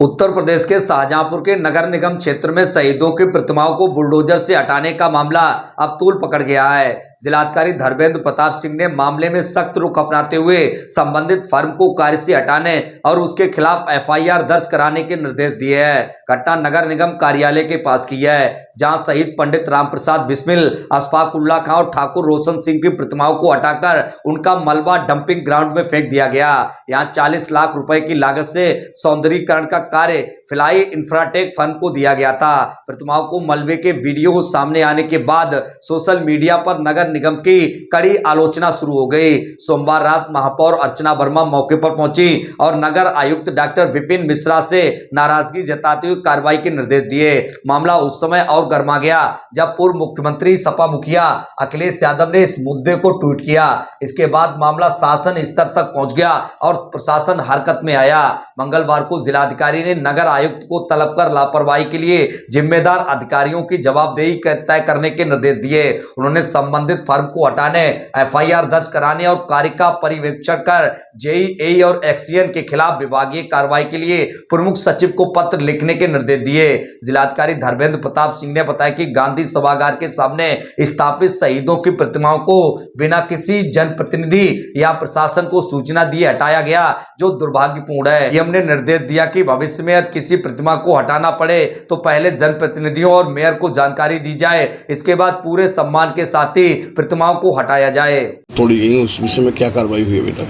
उत्तर प्रदेश के शाहजहांपुर के नगर निगम क्षेत्र में शहीदों की प्रतिमाओं को बुलडोजर से हटाने का मामला अब तूल पकड़ गया है। जिलाधिकारी धर्मेंद्र प्रताप सिंह ने मामले में सख्त रुख अपनाते हुए संबंधित फर्म को कार्य से हटाने और उसके खिलाफ एफआईआर दर्ज कराने के निर्देश दिए हैं। घटना नगर निगम कार्यालय के पास की है, जहां शहीद पंडित राम प्रसाद बिस्मिल, अशफाक उल्लाह खां और ठाकुर रोशन सिंह की प्रतिमाओं को हटाकर उनका मलबा डंपिंग ग्राउंड में फेंक दिया गया। यहाँ 40 लाख रुपए की लागत से सौंदर्यीकरण का कार्य फ्लाई इंफ्राटेक फर्म को दिया गया था। प्रतिमाओं को मलबे के वीडियो सामने आने के बाद सोशल मीडिया पर नगर निगम की कड़ी आलोचना शुरू हो गई। सोमवार रात महापौर अर्चना वर्मा मौके पर पहुंची और नगर आयुक्त डॉक्टर विपिन मिश्रा से नाराजगी जताते हुए कार्रवाई के निर्देश दिए। मामला उस समय और गर्मा गया जब पूर्व मुख्यमंत्री सपा मुखिया अखिलेश यादव ने इस मुद्दे को ट्वीट किया। इसके बाद मामला शासन स्तर तक पहुंच गया और प्रशासन हरकत में आया। मंगलवार को जिलाधिकारी ने नगर आयुक्त को तलब कर लापरवाही के लिए जिम्मेदार अधिकारियों की जवाबदेही तय करने के निर्देश दिए। उन्होंने संबंधित फर्म को हटाने, एफआईआर दर्ज कराने और कार्य का पर्यवेक्षण कर जेईई और एक्सीएन के खिलाफ विभागीय कार्रवाई के लिए प्रमुख सचिव को पत्र लिखने के निर्देश दिए। जिलाधिकारी धर्मेंद्र प्रताप सिंह ने बताया कि गांधी सभागार के सामने स्थापित शहीदों की प्रतिमाओं को बिना किसी जनप्रतिनिधि या प्रशासन को सूचना दिए हटाया गया, जो दुर्भाग्यपूर्ण है। डीएम ने निर्देश दिया कि भविष्य में यदि किसी प्रतिमा को हटाना पड़े तो पहले जनप्रतिनिधियों और मेयर को जानकारी दी जाए, इसके बाद पूरे सम्मान के साथ ही प्रतिमाओं को हटाया जाए। थोड़ी उस विषय में क्या कार्रवाई हुई अभी तक?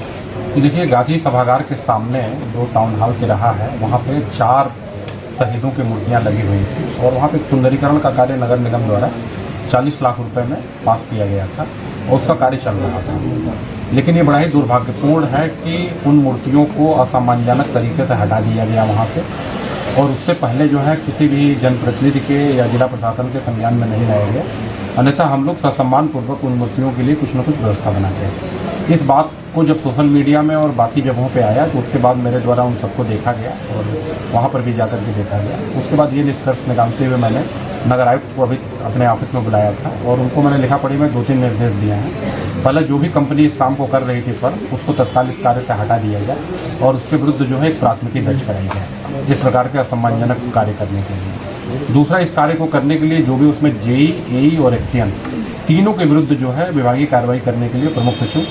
देखिए, गांधी सभागार के सामने जो टाउन हॉल के रहा है, वहाँ पे 4 शहीदों की मूर्तियाँ लगी हुई थी और वहाँ पे सुंदरीकरण का कार्य नगर निगम द्वारा 40 लाख रुपए में पास किया गया था और उसका कार्य चल रहा था। लेकिन ये बड़ा ही दुर्भाग्यपूर्ण है कि उन मूर्तियों को असम्मानजनक तरीके से हटा दिया गया वहाँ से, और उससे पहले जो है किसी भी जनप्रतिनिधि के या जिला प्रशासन के संज्ञान में नहीं लाया गया। अन्यथा हम लोग ससम्मान पूर्वक उन मूर्तियों के लिए कुछ न कुछ व्यवस्था बनाते हैं। इस बात को जब सोशल मीडिया में और बाकी जगहों पे आया तो उसके बाद मेरे द्वारा उन सबको देखा गया और वहाँ पर भी जाकर के देखा गया। उसके बाद ये निष्कर्ष निकालते हुए मैंने नगर आयुक्त को अभी अपने ऑफिस में बुलाया था और उनको मैंने लिखा पढ़ी में 2-3 निर्देश दिए हैं। पहले जो भी कंपनी इस काम को कर रही थी फर्म, उसको तत्काल इस कार्य से हटा दिया जाए और उसके विरुद्ध जो है एक प्राथमिकी दर्ज कराई जाए इस प्रकार के असम्मानजनक कार्य करने के लिए। दूसरा, इस कार्य को करने के लिए जो भी उसमें जेईई और एक्सीएन तीनों के विरुद्ध जो है विभागीय कार्रवाई करने के लिए प्रमुख सचिव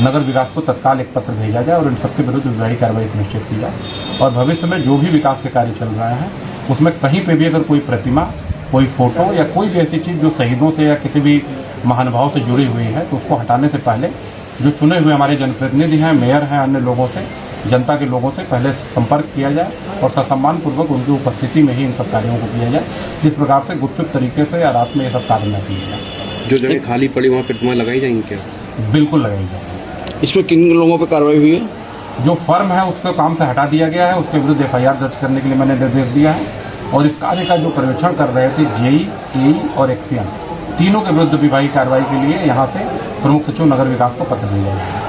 नगर विकास को तत्काल एक पत्र भेजा जाए और इन सबके विरुद्ध विभागीय कार्रवाई सुनिश्चित की जाए। और भविष्य में जो भी विकास के कार्य चल रहे हैं उसमें कहीं पे भी अगर कोई प्रतिमा, कोई फोटो या कोई भी ऐसी चीज़ जो शहीदों से या किसी भी महानुभाव से जुड़ी हुई है, तो उसको हटाने से पहले जो चुने हुए हमारे जनप्रतिनिधि हैं, मेयर हैं, अन्य लोगों से, जनता के लोगों से पहले संपर्क किया जाए और ससम्मान पूर्वक उनकी उपस्थिति में ही इन सब कार्यों को किया जाए, जिस प्रकार से गुपचुप तरीके से या रात में ये सब कार्य न किए जाए। जो जगह खाली पड़ी वहाँ प्रतिमा लगाई जाएंगी क्या? बिल्कुल लगाई जाएगी। इसमें किन लोगों पर कार्रवाई हुई है? जो फर्म है उसको काम से हटा दिया गया है, उसके विरुद्ध एफआईआर दर्ज करने के लिए मैंने निर्देश दिया है और इस कार्य का जो पर्यवेक्षण कर रहे थे जेईई और एक्सीएन तीनों के विरुद्ध विभागीय कार्रवाई के लिए यहाँ से प्रमुख सचिव नगर विकास को पत्र दिया जाएगा।